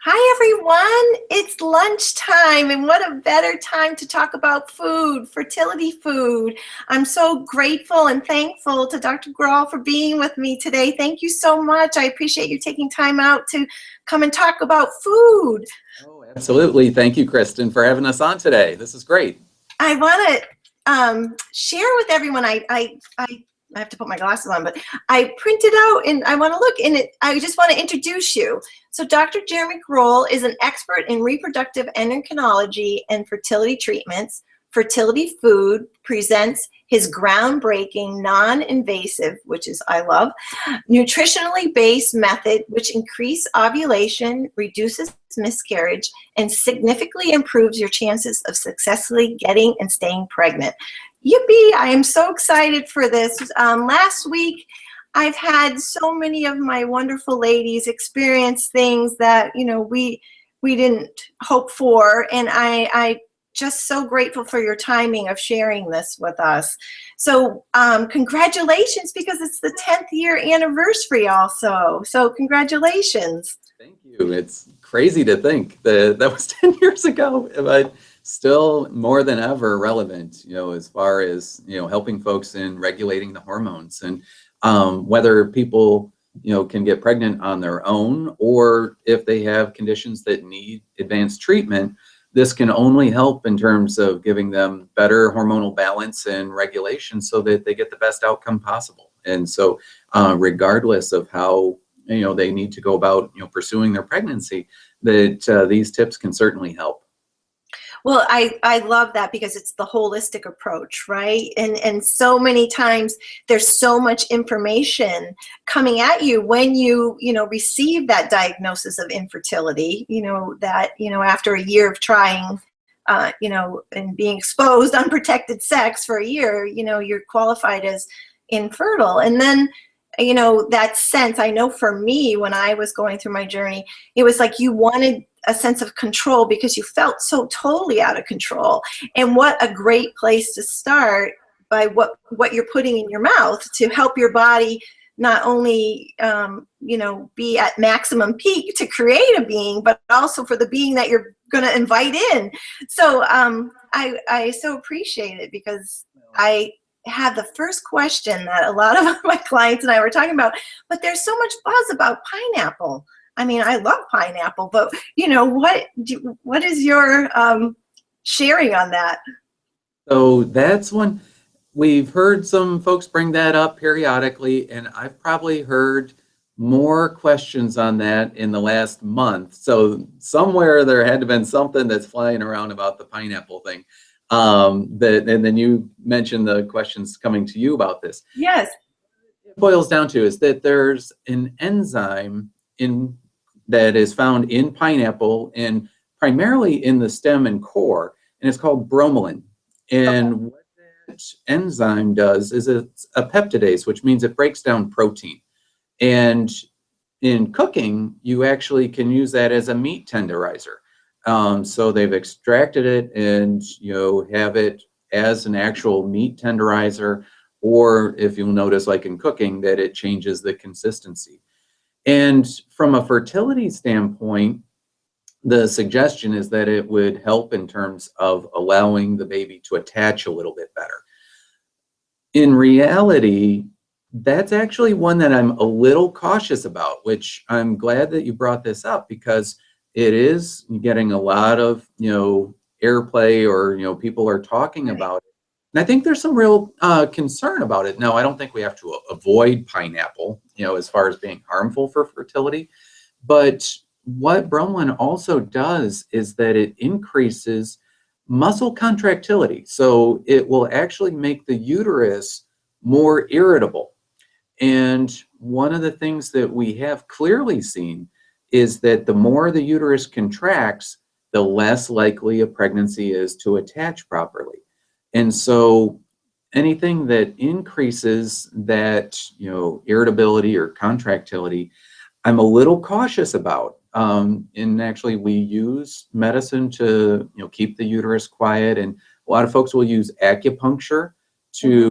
Hi, everyone. It's lunchtime, and what a better time to talk about food, fertility food. I'm so grateful and thankful to Dr. Groll for being with me today. Thank you so much. I appreciate you taking time out to come and talk about food. Oh, absolutely. Thank you, Kristen, for having us on today. This is great. I want to share with everyone. I have to put my glasses on, but I printed out and I want to look in it. I just want to introduce you. So Dr. Jeremy Groll is an expert in reproductive endocrinology and fertility treatments. Fertility Food presents his groundbreaking, non-invasive, which is I love, nutritionally based method which increases ovulation, reduces miscarriage, and significantly improves your chances of successfully getting and staying pregnant. Yippee! I am so excited for this. Last week, I've had so many of my wonderful ladies experience things that we didn't hope for, and I just so grateful for your timing of sharing this with us. So congratulations, because it's the 10th year anniversary also. So congratulations. Thank you. It's crazy to think that was 10 years ago, but still more than ever relevant, as far as, helping folks in regulating the hormones, and whether people, can get pregnant on their own, or if they have conditions that need advanced treatment. This can only help in terms of giving them better hormonal balance and regulation so that they get the best outcome possible. And so regardless of how they need to go about pursuing their pregnancy, that these tips can certainly help. Well, I love that, because it's the holistic approach, right? And so many times there's so much information coming at you when you receive that diagnosis of infertility, that after a year of trying and being exposed unprotected sex for a year, you're qualified as infertile. And then that sense, I know for me, when I was going through my journey, it was like you wanted a sense of control because you felt so totally out of control. And what a great place to start, by what you're putting in your mouth to help your body not only be at maximum peak to create a being, but also for the being that you're going to invite in. So I so appreciate it, because I had the first question that a lot of my clients and I were talking about, but there's so much buzz about pineapple. I mean, I love pineapple, but what is your sharing on that? So that's one we've heard some folks bring that up periodically, and I've probably heard more questions on that in the last month. So somewhere there had to have been something that's flying around about the pineapple thing. And then you mentioned the questions coming to you about this. Yes. It boils down to is that there's an enzyme that is found in pineapple and primarily in the stem and core, and it's called bromelain. And what that enzyme does is it's a peptidase, which means it breaks down protein. And in cooking, you actually can use that as a meat tenderizer. So they've extracted it and have it as an actual meat tenderizer, or if you'll notice, like in cooking, that it changes the consistency. And from a fertility standpoint, the suggestion is that it would help in terms of allowing the baby to attach a little bit better. In reality, that's actually one that I'm a little cautious about, which I'm glad that you brought this up, because it is getting a lot of airplay, or people are talking about it. And I think there's some real concern about it. Now, I don't think we have to avoid pineapple, as far as being harmful for fertility. But what bromelain also does is that it increases muscle contractility. So it will actually make the uterus more irritable. And one of the things that we have clearly seen is that the more the uterus contracts, the less likely a pregnancy is to attach properly. And so anything that increases that, irritability or contractility, I'm a little cautious about. And actually, we use medicine to, keep the uterus quiet. And a lot of folks will use acupuncture to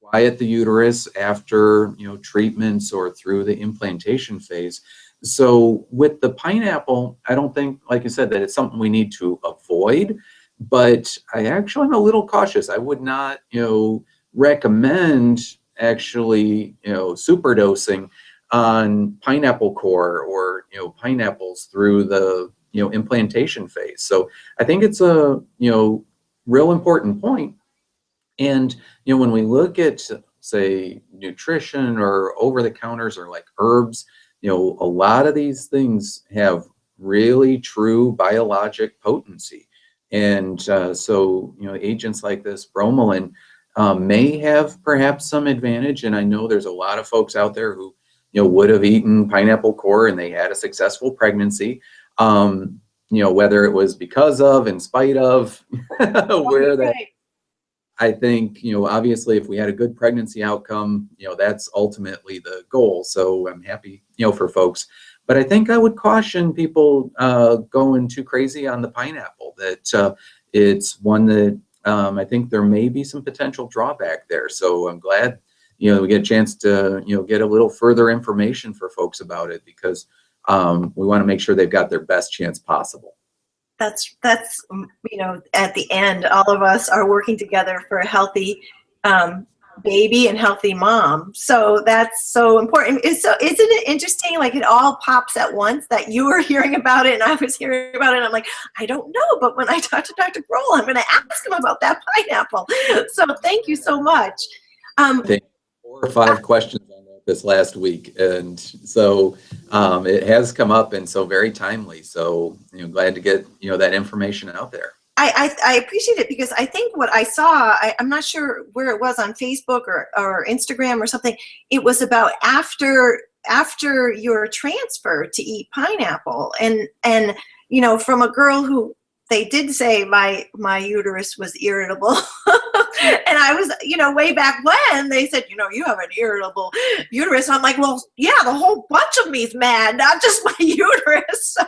quiet the uterus after, treatments or through the implantation phase. So with the pineapple, I don't think, like I said, that it's something we need to avoid, but I actually am a little cautious. I would not, recommend actually, superdosing on pineapple core or, pineapples through the, implantation phase. So I think it's a, real important point. And, when we look at, say, nutrition or over the counters or like herbs, a lot of these things have really true biologic potency. And so, agents like this bromelain may have perhaps some advantage. And I know there's a lot of folks out there who, would have eaten pineapple core and they had a successful pregnancy. Whether it was because of, in spite of, where that, Right. I think, obviously if we had a good pregnancy outcome, that's ultimately the goal. So I'm happy, for folks. But I think I would caution people going too crazy on the pineapple, that it's one that I think there may be some potential drawback there. So I'm glad, we get a chance to, get a little further information for folks about it, because we want to make sure they've got their best chance possible. That's at the end, all of us are working together for a healthy baby and healthy mom. So that's so important. Isn't it interesting? Like it all pops at once, that you were hearing about it and I was hearing about it. And I'm like, I don't know, but when I talk to Dr. Groll, I'm going to ask him about that pineapple. So thank you so much. I think 4 or 5 questions on that this last week, and so it has come up, and so very timely. So glad to get that information out there. I appreciate it, because I think what I saw, I'm not sure where it was, on Facebook or Instagram or something. It was about after your transfer to eat pineapple, and from a girl who, they did say my uterus was irritable. And I was, way back when they said, you have an irritable uterus. And I'm like, well, yeah, the whole bunch of me's mad, not just my uterus. So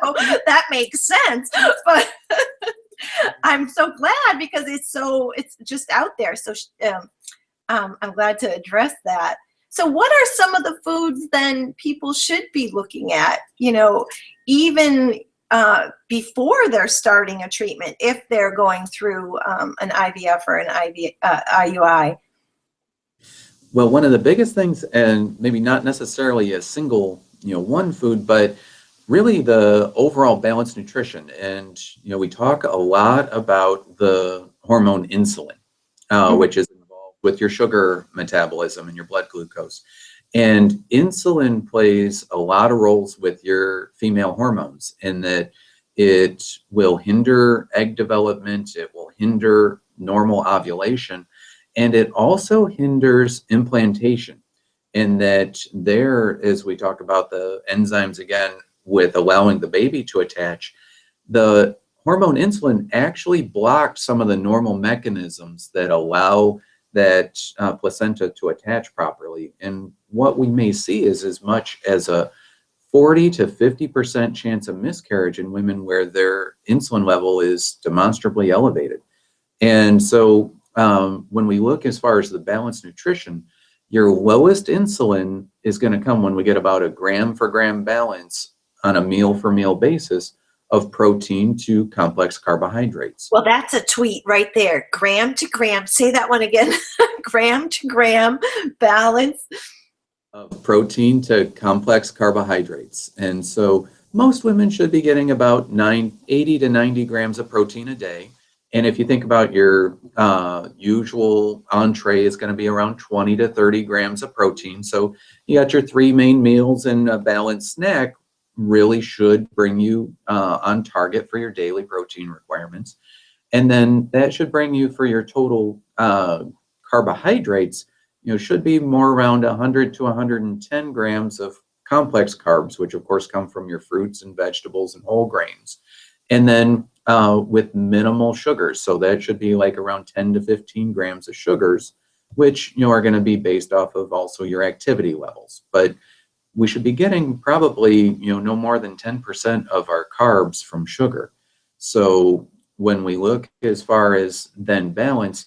that makes sense. But I'm so glad, because it's just out there. So I'm glad to address that. So what are some of the foods then people should be looking at, even before they're starting a treatment, if they're going through an IVF or an IUI? Well, one of the biggest things, and maybe not necessarily a single, one food, but really the overall balanced nutrition. And, we talk a lot about the hormone insulin, which is involved with your sugar metabolism and your blood glucose. And insulin plays a lot of roles with your female hormones, in that it will hinder egg development, it will hinder normal ovulation, and it also hinders implantation. In that there, as we talk about the enzymes again, with allowing the baby to attach, the hormone insulin actually blocked some of the normal mechanisms that allow that placenta to attach properly. And what we may see is as much as a 40 to 50% chance of miscarriage in women where their insulin level is demonstrably elevated. And so when we look as far as the balanced nutrition, your lowest insulin is going to come when we get about a gram for gram balance on a meal for meal basis of protein to complex carbohydrates. Well, that's a tweet right there. Gram to gram. Say that one again. Gram to gram balance. Of protein to complex carbohydrates. And so most women should be getting about 80 to 90 grams of protein a day. And if you think about your usual entree is going to be around 20 to 30 grams of protein. So you got your 3 main meals, and a balanced snack really should bring you on target for your daily protein requirements. And then that should bring you, for your total carbohydrates, should be more around 100 to 110 grams of complex carbs, which of course come from your fruits and vegetables and whole grains. And then with minimal sugars. So that should be like around 10 to 15 grams of sugars, which are going to be based off of also your activity levels. But we should be getting probably no more than 10% of our carbs from sugar. So when we look as far as then balance,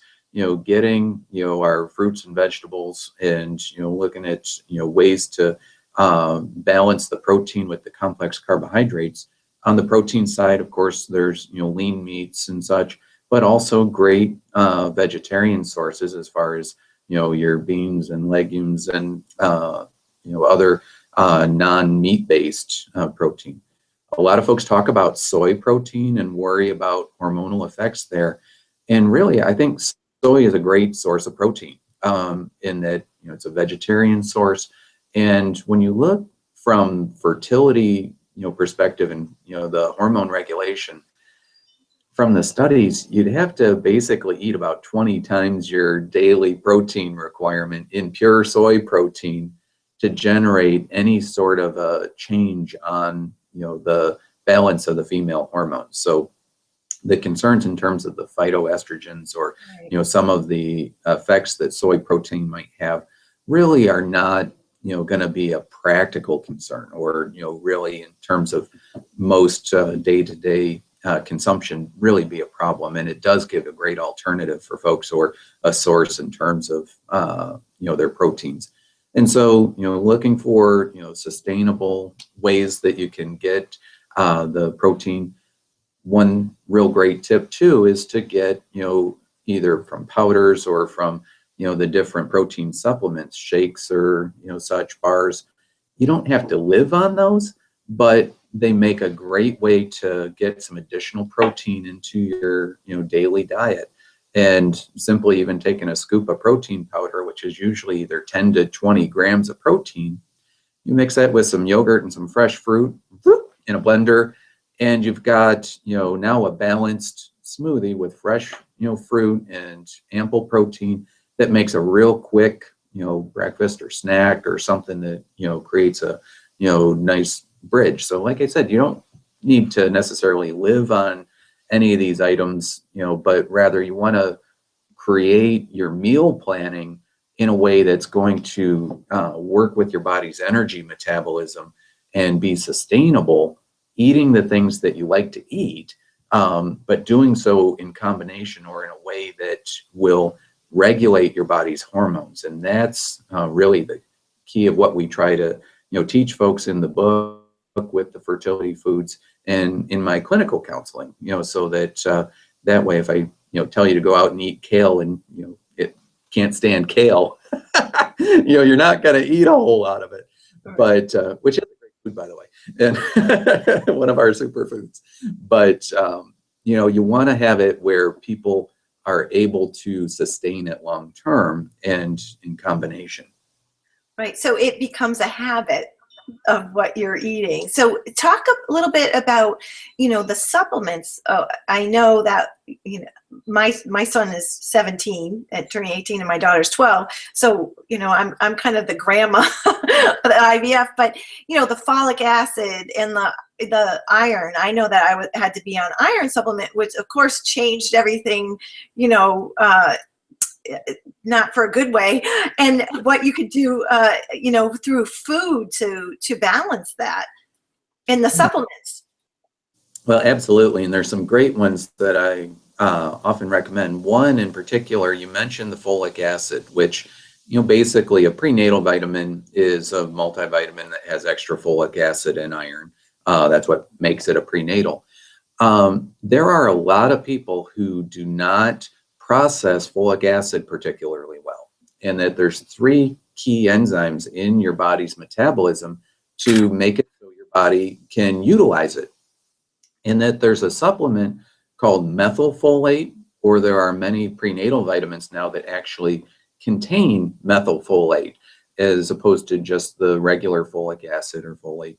getting our fruits and vegetables, and looking at ways to balance the protein with the complex carbohydrates. On the protein side, of course, there's, lean meats and such, but also great vegetarian sources as far as, your beans and legumes and, other non-meat based protein. A lot of folks talk about soy protein and worry about hormonal effects there. And really, I think soy is a great source of protein in that, it's a vegetarian source. And when you look from fertility, perspective and, the hormone regulation, from the studies, you'd have to basically eat about 20 times your daily protein requirement in pure soy protein to generate any sort of a change on, the balance of the female hormones. So the concerns in terms of the phytoestrogens or, some of the effects that soy protein might have really are not, going to be a practical concern or, really in terms of most day-to-day consumption really be a problem. And it does give a great alternative for folks or a source in terms of, their proteins. And so, looking for, sustainable ways that you can get the protein. One real great tip too is to get, either from powders or from, the different protein supplements, shakes or, such bars. You don't have to live on those, but they make a great way to get some additional protein into your, daily diet. And simply even taking a scoop of protein powder, which is usually either 10 to 20 grams of protein, you mix that with some yogurt and some fresh fruit in a blender, and you've got, now a balanced smoothie with fresh, fruit and ample protein that makes a real quick, breakfast or snack or something that, creates a, nice bridge. So like I said, you don't need to necessarily live on any of these items, but rather you want to create your meal planning in a way that's going to work with your body's energy metabolism and be sustainable, eating the things that you like to eat, but doing so in combination or in a way that will regulate your body's hormones. And that's really the key of what we try to, teach folks in the book with the fertility foods and in my clinical counseling, so that that way, if I, tell you to go out and eat kale and, it can't stand kale, you're not going to eat a whole lot of it, but which is a great food, by the way, and one of our superfoods. But, you want to have it where people are able to sustain it long term and in combination. Right. So it becomes a habit of what you're eating. So talk a little bit about, the supplements. I know that, my son is 17 and turning 18 and my daughter's 12. So, I'm kind of the grandma of the IVF, but, the folic acid and the iron, I know that I had to be on iron supplement, which of course changed everything, not for a good way, and what you could do, through food to balance that and the supplements. Well, absolutely. And there's some great ones that I often recommend. One in particular, you mentioned the folic acid, which, basically a prenatal vitamin is a multivitamin that has extra folic acid and iron. That's what makes it a prenatal. There are a lot of people who do not process folic acid particularly well, and that there's 3 key enzymes in your body's metabolism to make it so your body can utilize it. And that there's a supplement called methylfolate, or there are many prenatal vitamins now that actually contain methylfolate as opposed to just the regular folic acid or folate.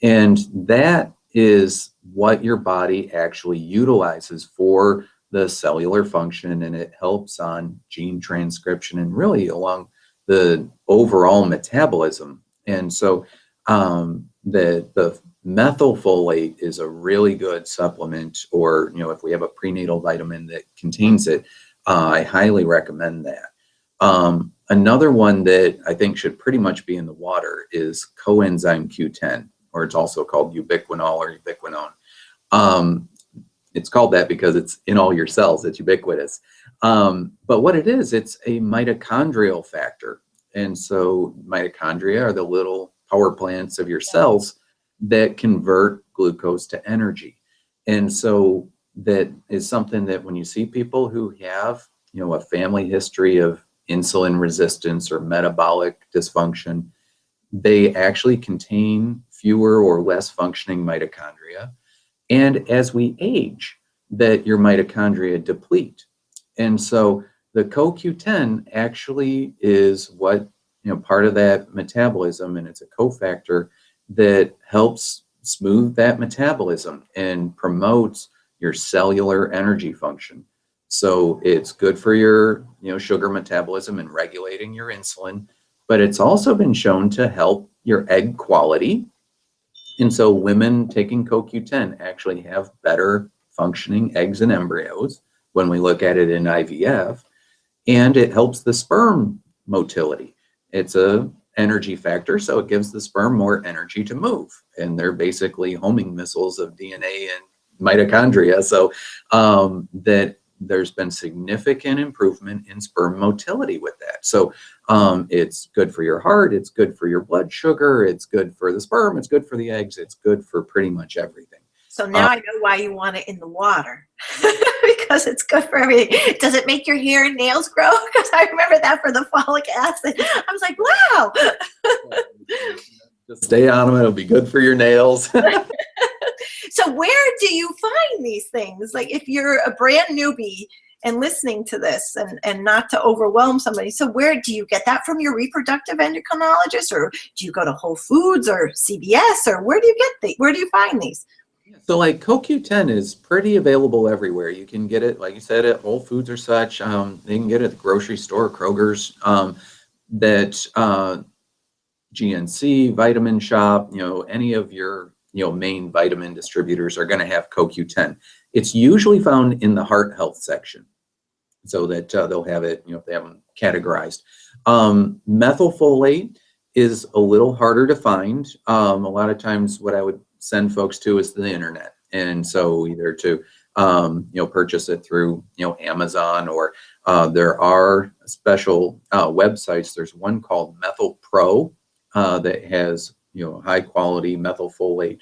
And that is what your body actually utilizes for the cellular function, and it helps on gene transcription and really along the overall metabolism. And so the methylfolate is a really good supplement, or if we have a prenatal vitamin that contains it, I highly recommend that. Another one that I think should pretty much be in the water is coenzyme Q10, or it's also called ubiquinol or ubiquinone. It's called that because it's in all your cells. It's ubiquitous. But what it is, it's a mitochondrial factor. And so mitochondria are the little power plants of your cells that convert glucose to energy. And so that is something that when you see people who have, a family history of insulin resistance or metabolic dysfunction, they actually contain fewer or less functioning mitochondria. And as we age, that your mitochondria deplete. And so the CoQ10 actually is what, part of that metabolism, and it's a cofactor that helps smooth that metabolism and promotes your cellular energy function. So it's good for your, sugar metabolism and regulating your insulin, but it's also been shown to help your egg quality. And so women taking CoQ10 actually have better functioning eggs and embryos when we look at it in IVF, and it helps the sperm motility. It's a energy factor, so it gives the sperm more energy to move, and they're basically homing missiles of DNA and mitochondria. So that there's been significant improvement in sperm motility with that. So it's good for your heart, it's good for your blood sugar, it's good for the sperm, it's good for the eggs, it's good for pretty much everything. So now I know why you want it in the water, because it's good for everything. Does it make your hair and nails grow? Because I remember that for the folic acid. I was like, wow. Just stay on them, it'll be good for your nails. So where do you find these things? Like if you're a brand newbie and listening to this, and not to overwhelm somebody, so where do you get that from? Your reproductive endocrinologist, or do you go to Whole Foods or CVS, or where do you find these? So like CoQ10 is pretty available everywhere. You can get it, like you said, at Whole Foods or such. They can get it at the grocery store, Kroger's, GNC, Vitamin Shop, any of your, main vitamin distributors are going to have CoQ10. It's usually found in the heart health section, so that they'll have it, if they haven't categorized. Methylfolate is a little harder to find. A lot of times what I would send folks to is the internet. And so either to, purchase it through, Amazon, or there are special websites. There's one called Methyl Pro that has, high quality methylfolate.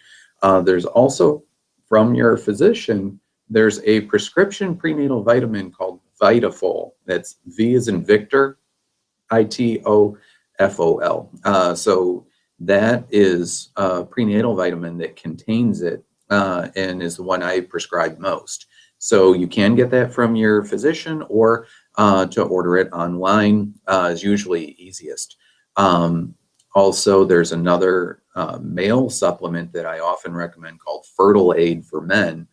There's also, from your physician, there's a prescription prenatal vitamin called Vitafol. That's V as in Victor, ITOFOL. So that is a prenatal vitamin that contains it, and is the one I prescribe most. So you can get that from your physician, or to order it online is usually easiest. Also, there's another male supplement that I often recommend called FertiliToC for men.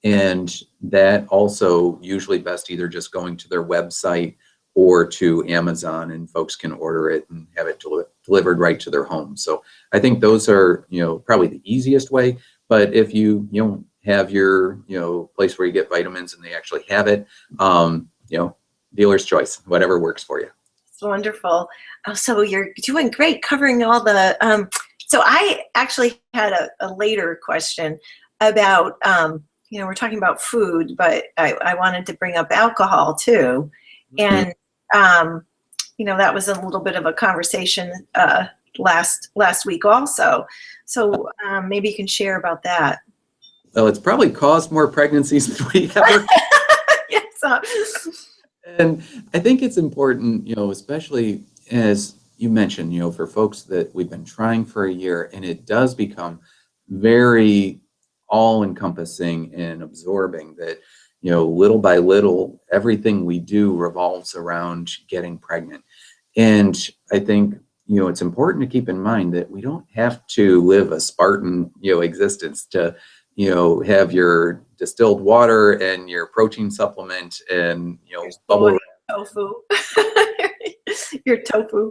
And that also usually best either just going to their website or to Amazon, and folks can order it and have it delivered right to their home. So I think those are, probably the easiest way. But if you, have your, place where you get vitamins and they actually have it, dealer's choice, whatever works for you. It's wonderful. So you're doing great covering all the, so I actually had a later question about, we're talking about food, but I wanted to bring up alcohol too. And, that was a little bit of a conversation last week also. So maybe you can share about that. Well, it's probably caused more pregnancies than we ever. Yes. And I think it's important, especially as you mentioned, for folks that we've been trying for a year, and it does become very all-encompassing and absorbing that, little by little, everything we do revolves around getting pregnant. And I think, it's important to keep in mind that we don't have to live a Spartan, existence to, have your distilled water and your protein supplement and, bubble tofu. Your tofu.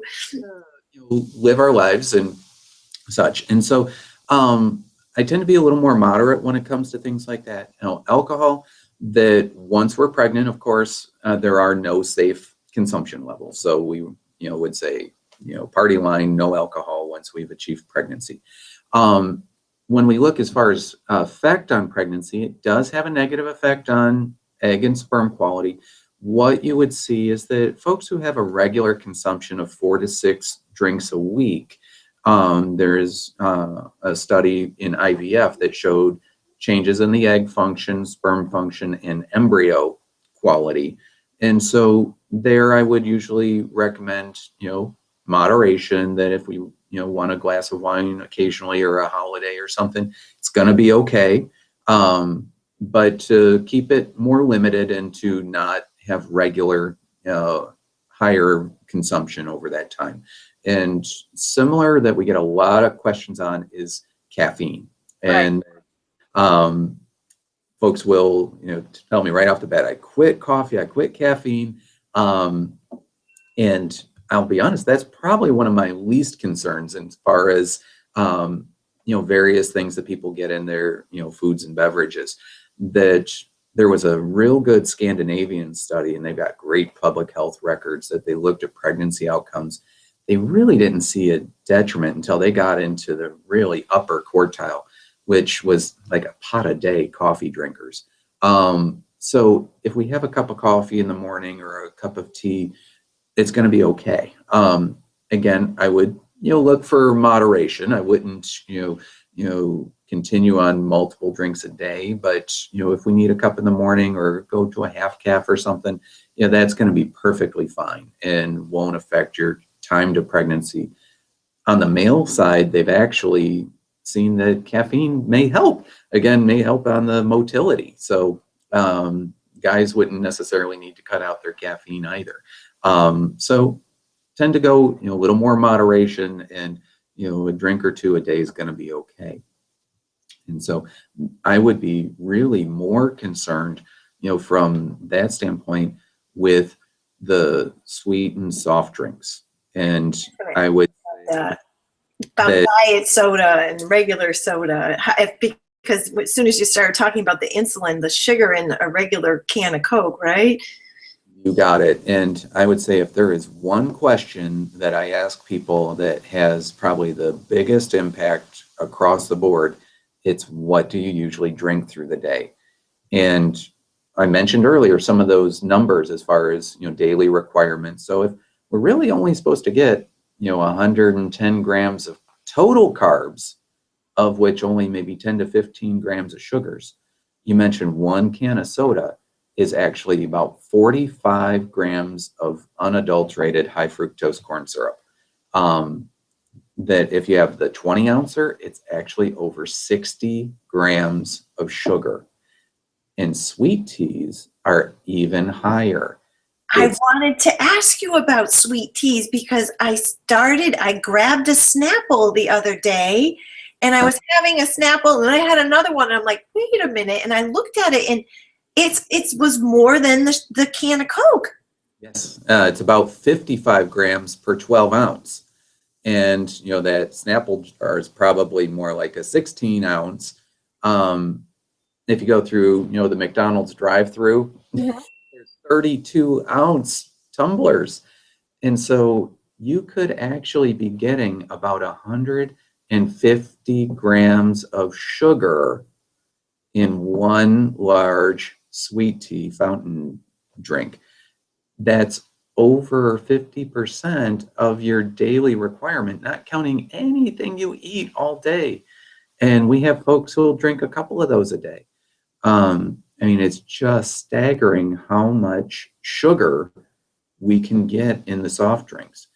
Live our lives and such. And so I tend to be a little more moderate when it comes to things like that. Alcohol, that once we're pregnant, of course, there are no safe consumption levels. So we, would say, party line, no alcohol once we've achieved pregnancy. When we look as far as effect on pregnancy, it does have a negative effect on egg and sperm quality. What you would see is that folks who have a regular consumption of 4 to 6 drinks a week, There is a study in IVF that showed changes in the egg function, sperm function, and embryo quality. And so there I would usually recommend, moderation, that if we, want a glass of wine occasionally or a holiday or something, it's going to be okay. But to keep it more limited and to not have regular higher consumption over that time. And similar that we get a lot of questions on is caffeine. And folks will, tell me right off the bat, I quit coffee, I quit caffeine. And I'll be honest, that's probably one of my least concerns as far as, various things that people get in their, foods and beverages. That there was a real good Scandinavian study, and they've got great public health records, that they looked at pregnancy outcomes. They really didn't see a detriment until they got into the really upper quartile, which was like a pot a day coffee drinkers. So if we have a cup of coffee in the morning or a cup of tea, it's going to be okay. Again, I would, look for moderation. I wouldn't, continue on multiple drinks a day, but, if we need a cup in the morning or go to a half calf or something, that's going to be perfectly fine and won't affect your time to pregnancy. On the male side, they've actually seen that caffeine may help on the motility. So guys wouldn't necessarily need to cut out their caffeine either. So tend to go, a little more moderation, and, a drink or two a day is going to be okay. And so I would be really more concerned, from that standpoint with the sweet and soft drinks. And I would say about diet soda and regular soda, because as soon as you started talking about the insulin, the sugar in a regular can of Coke, right? You got it. And I would say if there is one question that I ask people that has probably the biggest impact across the board, it's what do you usually drink through the day? And I mentioned earlier some of those numbers as far as, daily requirements. So if we're really only supposed to get, 110 grams of total carbs, of which only maybe 10 to 15 grams of sugars. You mentioned one can of soda is actually about 45 grams of unadulterated high fructose corn syrup. That if you have the 20 ouncer, it's actually over 60 grams of sugar. And sweet teas are even higher. I wanted to ask you about sweet teas because I grabbed a Snapple the other day, and I was having a Snapple and I had another one. And I'm like, wait a minute. And I looked at it, and it was more than the can of Coke. Yes, it's about 55 grams per 12 ounce. And, that Snapple jar is probably more like a 16 ounce. If you go through, the McDonald's drive-through, there's 32 ounce tumblers. And so you could actually be getting about 150 grams of sugar in one large sweet tea fountain drink. That's over 50% of your daily requirement, not counting anything you eat all day. And we have folks who will drink a couple of those a day. It's just staggering how much sugar we can get in the soft drinks.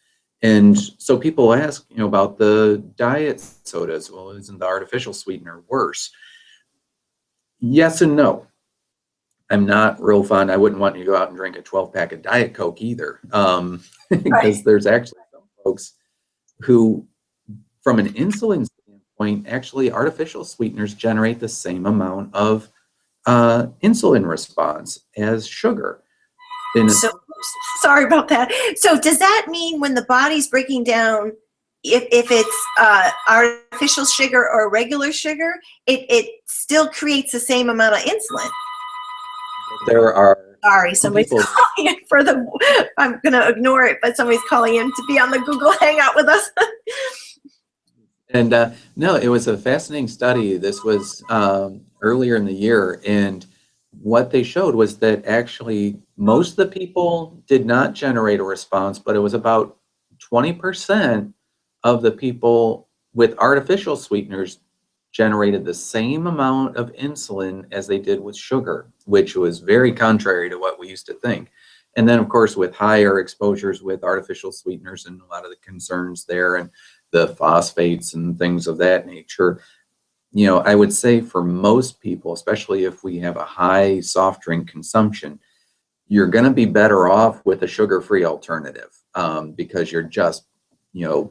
And so people ask, about the diet sodas. Well, isn't the artificial sweetener worse? Yes and no. I'm not real fond. I wouldn't want you to go out and drink a 12-pack of Diet Coke either, because there's actually some folks who, from an insulin standpoint, actually artificial sweeteners generate the same amount of insulin response as sugar. So sorry about that. So does that mean when the body's breaking down, if it's artificial sugar or regular sugar, it still creates the same amount of insulin? There are. Sorry, somebody's calling in for the. I'm going to ignore it, but somebody's calling in to be on the Google Hangout with us. And no, it was a fascinating study. This was earlier in the year, and what they showed was that actually most of the people did not generate a response, but it was about 20% of the people with artificial sweeteners generated the same amount of insulin as they did with sugar, which was very contrary to what we used to think. And then, of course, with higher exposures with artificial sweeteners and a lot of the concerns there and the phosphates and things of that nature, I would say for most people, especially if we have a high soft drink consumption, you're going to be better off with a sugar-free alternative because you're just,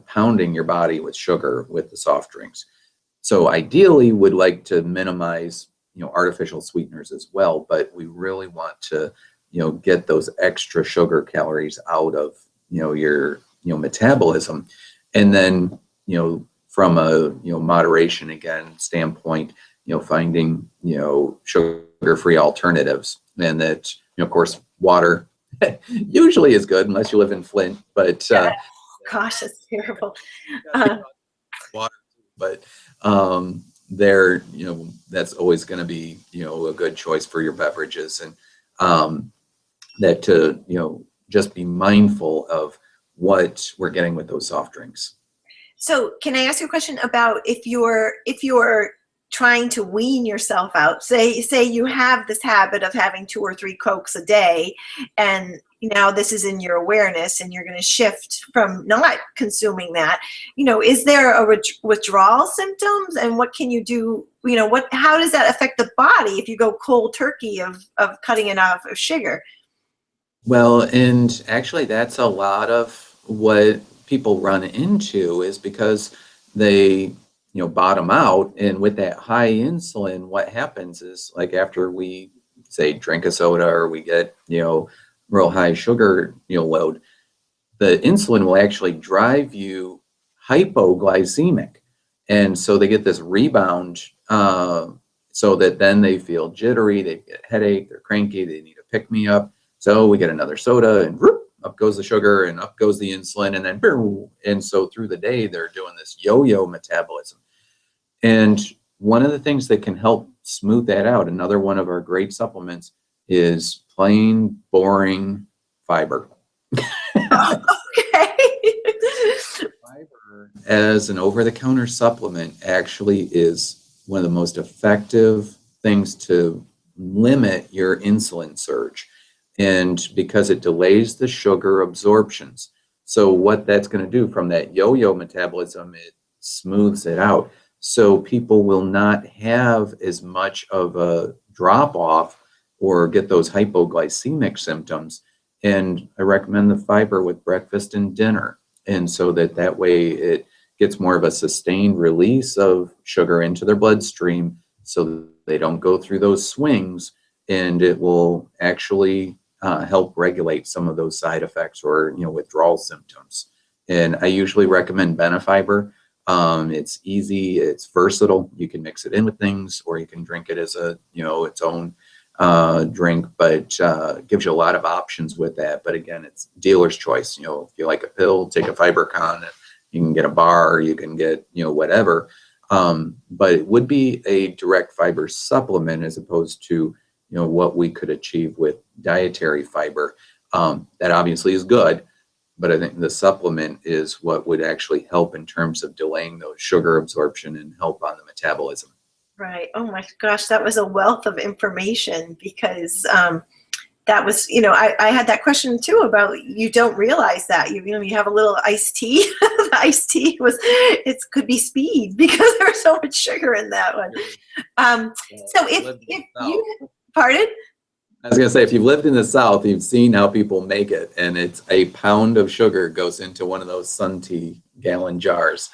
pounding your body with sugar with the soft drinks. So ideally, would like to minimize, artificial sweeteners as well, but we really want to, get those extra sugar calories out of, your, metabolism. And then, from a, moderation again standpoint, finding, sugar-free alternatives. And that, of course, water usually is good unless you live in Flint, but gosh, that's terrible. Water, but there, that's always going to be, a good choice for your beverages, and that to, just be mindful of what we're getting with those soft drinks. So can I ask you a question about if you're trying to wean yourself out, say you have this habit of having 2 or 3 Cokes a day, and now this is in your awareness and you're going to shift from not consuming that, is there a withdrawal symptoms, and what can you do, how does that affect the body if you go cold turkey of cutting it off of sugar? Well, and actually that's a lot of what people run into is because they bottom out, and with that high insulin, what happens is, like, after we say drink a soda or we get real high sugar load, the insulin will actually drive you hypoglycemic, and so they get this rebound, so that then they feel jittery, they get a headache, they're cranky, they need a pick me up, so we get another soda and whoop, up goes the sugar and up goes the insulin, and then boom, and so through the day they're doing this yo-yo metabolism. And one of the things that can help smooth that out, another one of our great supplements, is plain boring fiber. Okay. Fiber as an over-the-counter supplement actually is one of the most effective things to limit your insulin surge, and because it delays the sugar absorptions. So what that's going to do from that yo-yo metabolism, it smooths it out. So people will not have as much of a drop off or get those hypoglycemic symptoms. And I recommend the fiber with breakfast and dinner. And so that way it gets more of a sustained release of sugar into their bloodstream so they don't go through those swings, and it will actually help regulate some of those side effects or withdrawal symptoms. And I usually recommend Benefiber. It's easy, it's versatile. You can mix it in with things, or you can drink it as a its own drink, but gives you a lot of options with that. But again, it's dealer's choice. If you like a pill, take a FiberCon. You can get a bar, you can get whatever. But it would be a direct fiber supplement as opposed to what we could achieve with dietary fiber. That obviously is good, but I think the supplement is what would actually help in terms of delaying those sugar absorption and help on the metabolism. Right. Oh my gosh, that was a wealth of information, because that was, I had that question too about, you don't realize that you have a little iced tea. The iced tea could be speed because there's so much sugar in that one. So if you, pardon? I was going to say, if you've lived in the South, you've seen how people make it, and it's a pound of sugar goes into one of those Sun Tea gallon jars.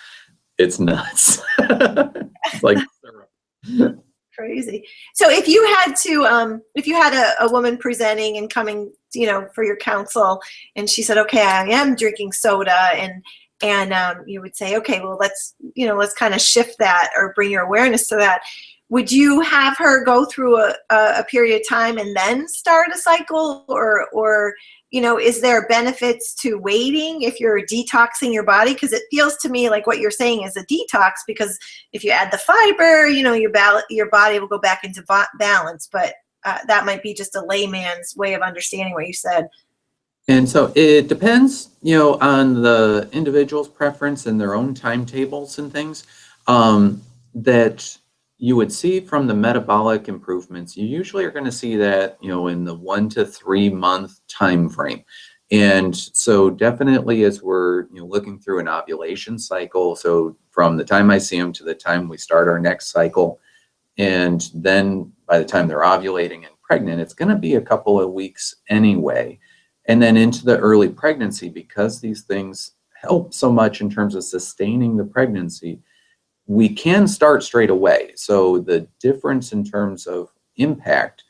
It's nuts. It's like syrup. Crazy. So if you had to, if you had a woman presenting and coming, for your counsel, and she said, okay, I am drinking soda, and you would say, okay, well, let's kind of shift that or bring your awareness to that. Would you have her go through a period of time and then start a cycle, or is there benefits to waiting if you're detoxing your body? Because it feels to me like what you're saying is a detox, because if you add the fiber, your body will go back into balance. But that might be just a layman's way of understanding what you said. And so it depends, on the individual's preference and their own timetables and things, that you would see from the metabolic improvements. You usually are going to see that, in the 1 to 3 month time frame. And so definitely as we're, looking through an ovulation cycle, so from the time I see them to the time we start our next cycle, and then by the time they're ovulating and pregnant, it's going to be a couple of weeks anyway. And then into the early pregnancy, because these things help so much in terms of sustaining the pregnancy, we can start straight away. So the difference in terms of impact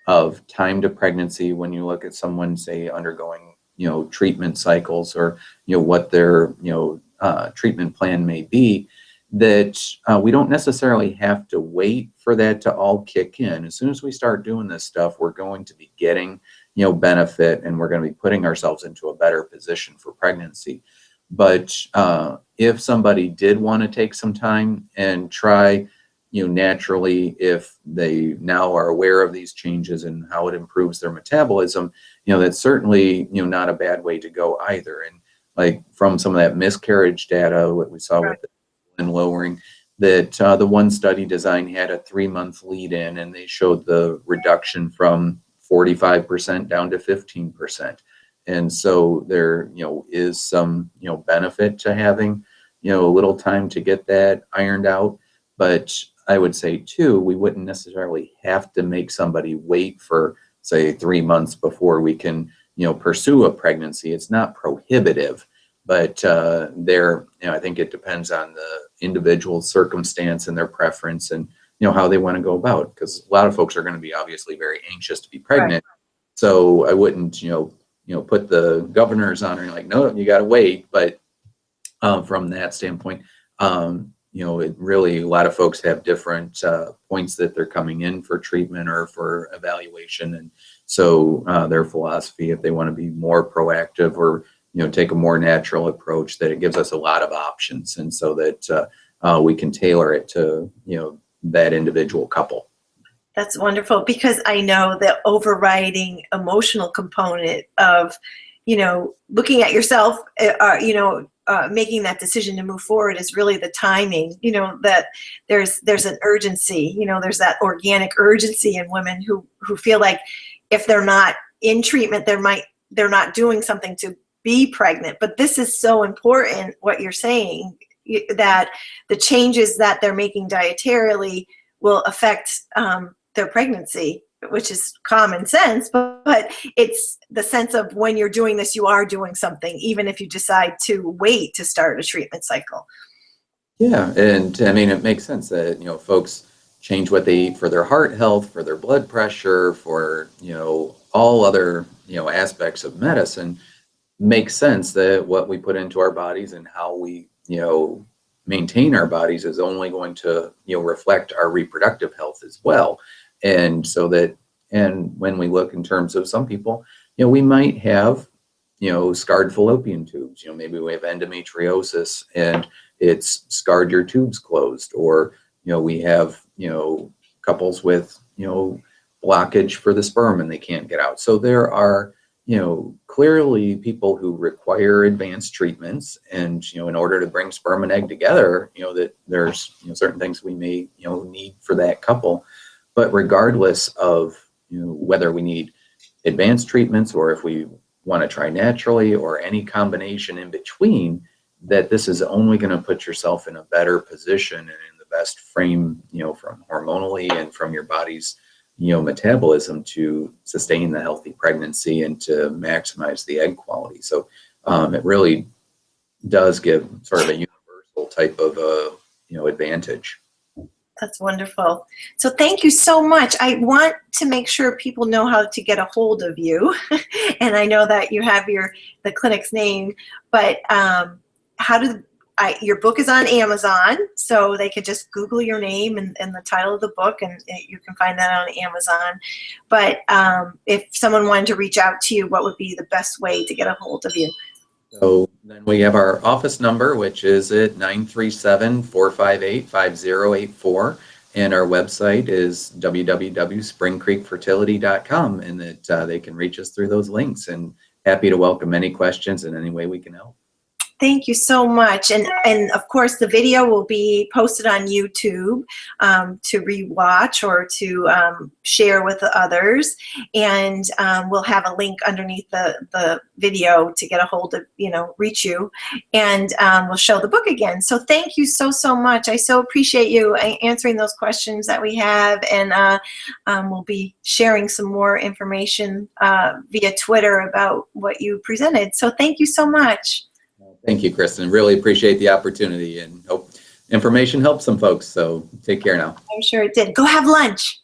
of time to pregnancy, when you look at someone, say, undergoing, treatment cycles, or, what their, treatment plan may be, that we don't necessarily have to wait for that to all kick in. As soon as we start doing this stuff, we're going to be getting, benefit, and we're going to be putting ourselves into a better position for pregnancy. But if somebody did want to take some time and try, naturally, if they now are aware of these changes and how it improves their metabolism, that's certainly, not a bad way to go either. And like from some of that miscarriage data, what we saw with the and lowering, that the one study design had a 3-month lead in, and they showed the reduction from 45% down to 15%. And so there, is some, benefit to having, a little time to get that ironed out. But I would say too, we wouldn't necessarily have to make somebody wait for, say, 3 months before we can, pursue a pregnancy. It's not prohibitive, but there, I think it depends on the individual circumstance and their preference, and how they want to go about. Because a lot of folks are going to be obviously very anxious to be pregnant, right. So I wouldn't put the governors on her like, no, you got to wait. But from that standpoint, it really, a lot of folks have different points that they're coming in for treatment or for evaluation, and so their philosophy, if they want to be more proactive or take a more natural approach, that it gives us a lot of options, and so that we can tailor it to that individual couple. That's wonderful, because I know the overriding emotional component of looking at yourself, making that decision to move forward is really the timing. That there's an urgency. There's that organic urgency in women who feel like if they're not in treatment, they're not doing something to be pregnant. But this is so important, what you're saying, that the changes that they're making dietarily will affect their pregnancy, which is common sense, but it's the sense of when you're doing this, you are doing something, even if you decide to wait to start a treatment cycle. Yeah, and I mean, it makes sense that, folks change what they eat for their heart health, for their blood pressure, for, all other, aspects of medicine. Makes sense that what we put into our bodies and how we, maintain our bodies is only going to, reflect our reproductive health as well. And so that, and when we look in terms of some people, we might have, scarred fallopian tubes, maybe we have endometriosis and it's scarred your tubes closed, or, we have, couples with, blockage for the sperm and they can't get out. So there are, clearly people who require advanced treatments, and, in order to bring sperm and egg together, that there's, certain things we may, need for that couple. But regardless of, whether we need advanced treatments or if we want to try naturally or any combination in between, that this is only going to put yourself in a better position and in the best frame, from hormonally and from your body's, metabolism to sustain the healthy pregnancy and to maximize the egg quality. So it really does give sort of a universal type of, advantage. That's wonderful. So thank you so much. I want to make sure people know how to get a hold of you. And I know that you have the clinic's name, but your book is on Amazon, so they could just Google your name and the title of the book, and you can find that on Amazon. But if someone wanted to reach out to you, what would be the best way to get a hold of you? So then we have our office number, which is at 937-458-5084. And our website is www.springcreekfertility.com, and that they can reach us through those links. And happy to welcome any questions in any way we can help. Thank you so much. And of course, the video will be posted on YouTube to rewatch or to share with others. And we'll have a link underneath the video to get a hold of, reach you. And we'll show the book again. So thank you so, so much. I so appreciate you answering those questions that we have. And we'll be sharing some more information via Twitter about what you presented. So thank you so much. Thank you, Kristen. Really appreciate the opportunity and hope information helps some folks. So take care now. I'm sure it did. Go have lunch.